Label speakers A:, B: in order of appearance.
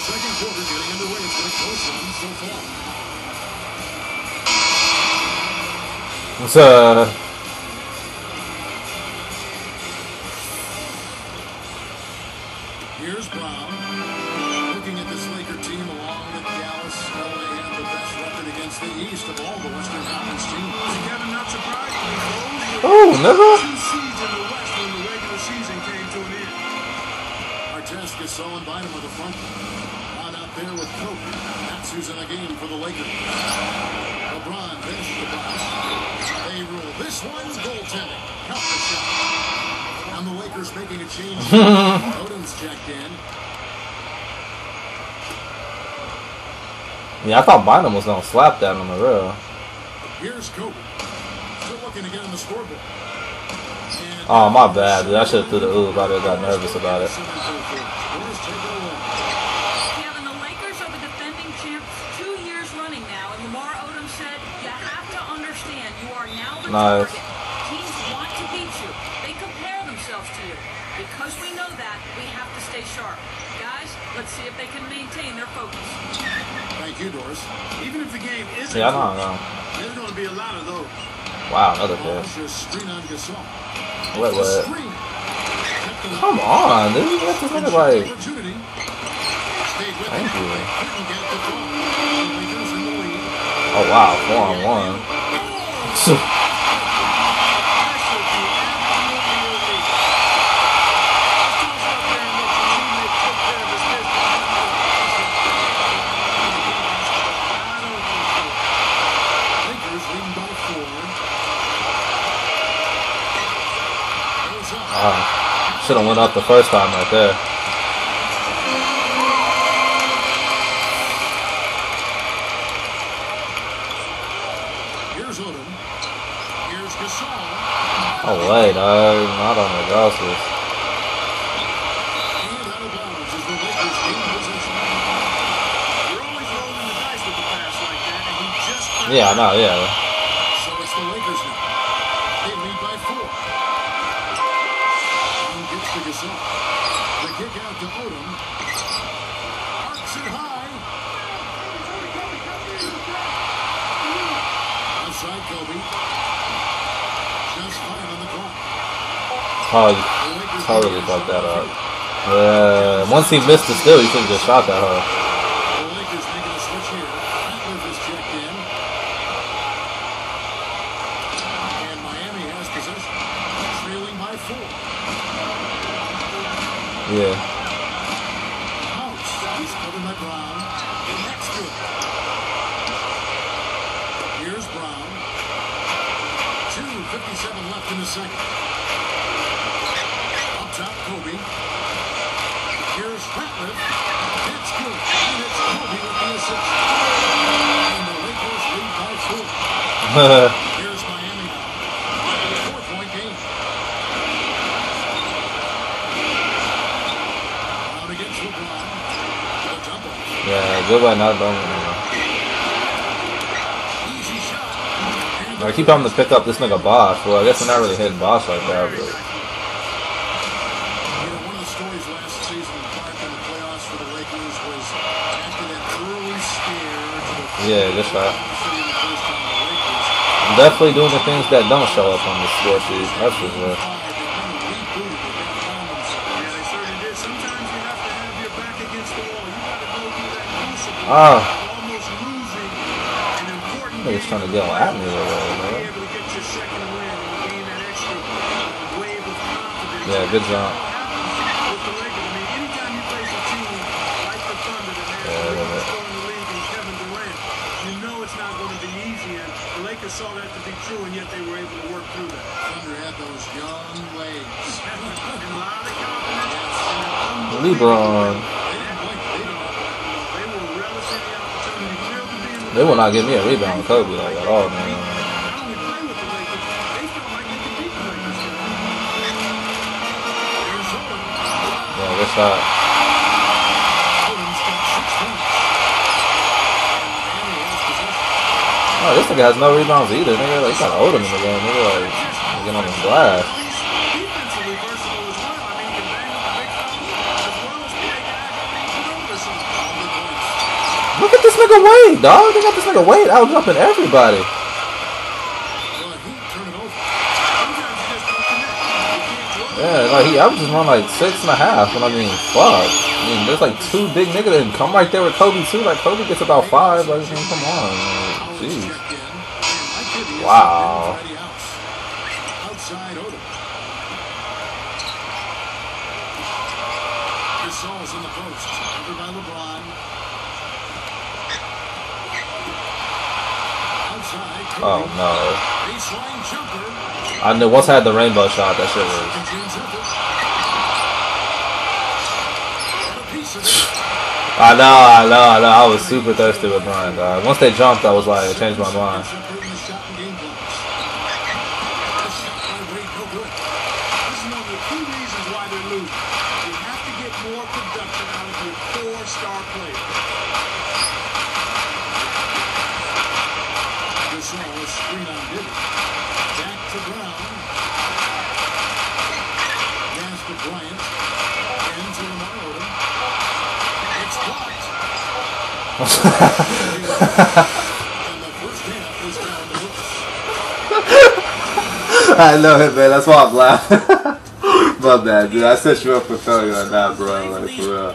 A: second quarter getting underway. It's been a close one so far.
B: What's up?
A: Here's Brown. Looking at this Laker team along with Dallas, LA have the best record against the East of all the Western Conference teams. Kevin, not surprisingly,
B: Oh, nigga.
A: 2 seeds in the West when the regular season came to an end. Artest Gasol and Bynum with the front. On out there with Kobe. That's who's in the game for the Lakers. LeBron finishes the box. They rule this one goaltending. Count the shot. And the Lakers making a change. Odom's checked in.
B: Yeah, I thought Bynum was gonna slap that on the real.
A: Here's Kobe. Still looking to get on the scoreboard.
B: Oh, my bad, dude. I should have threw the ooh. I got nervous about it.
C: Kevin, the Lakers are the defending champs 2 years running now, and Lamar Odom said, you have to understand you are now the
B: Nice.
C: target. Teams want to beat you. They compare themselves to you. Because we know that, we have to stay sharp. Guys, let's see if they can maintain their focus.
A: Thank you, Doris. Even if the game isn't
B: Yeah, I know.
A: there's going to be a lot of those.
B: Wow, another pass.
A: Just screen on Gasol.
B: Wait, what?
A: Screen.
B: Come on, dude. You got to think like.
A: Opportunity. Stayed with
B: Thank
A: it.
B: you.
A: Couldn't get the ball. Lakers in the lead.
B: Oh, wow. 4-on-1.
A: Lakers leading by 4. Goes up.
B: Should have went up the first time right there.
A: Here's Odom. Here's Gasol.
B: Oh, wait. Not on the grosses.
A: And out of bounds as the Lakers gain possession. You're always rolling the dice with the pass like that, and he just found
B: Yeah, I know, yeah.
A: So it's the Lakers now. They lead by 4. He gets to Gasol. The kick out to Odom. Arcs it high. Outside Kobe. Just 5 on the clock.
B: Oh, you totally fucked that up. Once he missed it still, he should have just shot that hard.
A: The Lakers making a switch here. Ratliff is checked in. And Miami has possession. Trailing by 4.
B: Yeah.
A: House. He's covered by Brown. And that's good. Here's Brown. 2:57 left in the second. Up top, Kobe. Here's Ratliff. That's good. And it's Kobe with the assist. And the Lakers lead by 4. Here's Miami now. 4-point game. Out against LeBron. The jump ball.
B: Yeah, good by not done.
A: Easy shot. And
B: I keep having to pick up this nigga Bosch. Well, I guess I'm not really hitting Bosch like that, but.
A: one of the stories last season in Clark in the playoffs for the Lakers was after that early scare to the
B: Yeah, good shot.
A: city the first time the Lakers.
B: I'm definitely doing the things that don't show up on the score sheet. That's for sure.
A: They kind of rebooted it. They found themselves. Yeah, they certainly did. Sometimes you have to have your back against the wall. You got to go through that crucible. Almost losing an important
B: Niggas trying to get at me over there,
A: be
B: man.
A: able to get your second win and gain that extra wave of confidence.
B: Yeah, good job.
A: With the Lakers, I mean, anytime you face a team like the Thunder that has the biggest scorer in the league and Kevin Durant, you know it's not going to be easy. And the Lakers saw that to be true, and yet they were able to work through that. Thunder had those young legs and a lot of confidence.
B: LeBron.
A: They were relishing the opportunity. Thrilled to be in the
B: They will not give me a rebound, Kobe, like at all, man.
A: not only play with the Lakers, they felt like they could beat the Lakers. Here's Odom.
B: Yeah, good shot.
A: Odom's got 6 points. And Miami has possession.
B: Oh, this nigga has no rebounds either, nigga. Like, he got Odom in the game, nigga. Like, getting on the glass.
A: Defensively versatile as well. I mean, can bang with the big fellas as well as play guys. I mean, you know this one.
B: Look at this nigga Wade, dog. They got this nigga Wade out jumping everybody. Yeah, like he averages around like 6.5. And I mean, fuck. I mean, there's like 2 big niggas and come right there with Kobe too. Like Kobe gets about 5. Like, I mean, come on, man. Jeez. Wow.
A: Outside Odom. Gasol's in the post. Covered by LeBron. Outside.
B: Oh no.
A: Baseline jumper.
B: I knew once I had the rainbow shot, that shit was. I know. I was super thirsty with mine, dog. Once they jumped, I was like, it changed my mind.
D: I know it, man. That's why I'm laughing. My bad, dude. I set you up for failure on that, bro. Like, for real.